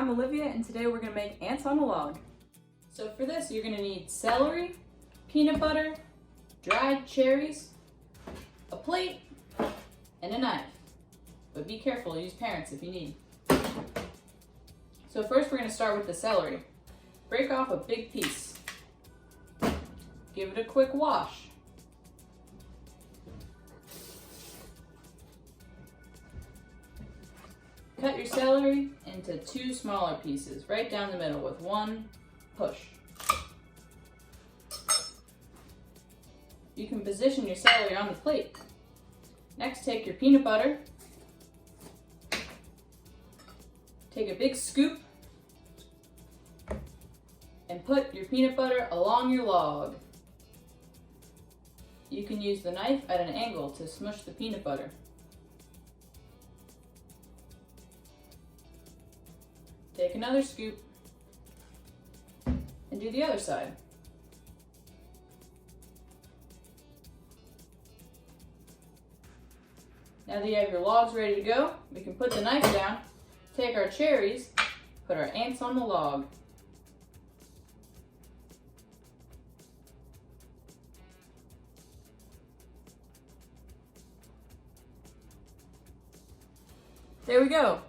I'm Olivia and today we're going to make ants on a log. So for this you're going to need celery, peanut butter, dried cherries, a plate, and a knife. But be careful, use parents if you need. So first we're going to start with the celery. Break off a big piece. Give it a quick wash. Cut your celery into 2 smaller pieces, right down the middle with 1 push. You can position your celery on the plate. Next, take your peanut butter. Take a big scoop and put your peanut butter along your log. You can use the knife at an angle to smush the peanut butter. Take another scoop and do the other side. Now that you have your logs ready to go, we can put the knife down, take our cherries, put our ants on the log. There we go.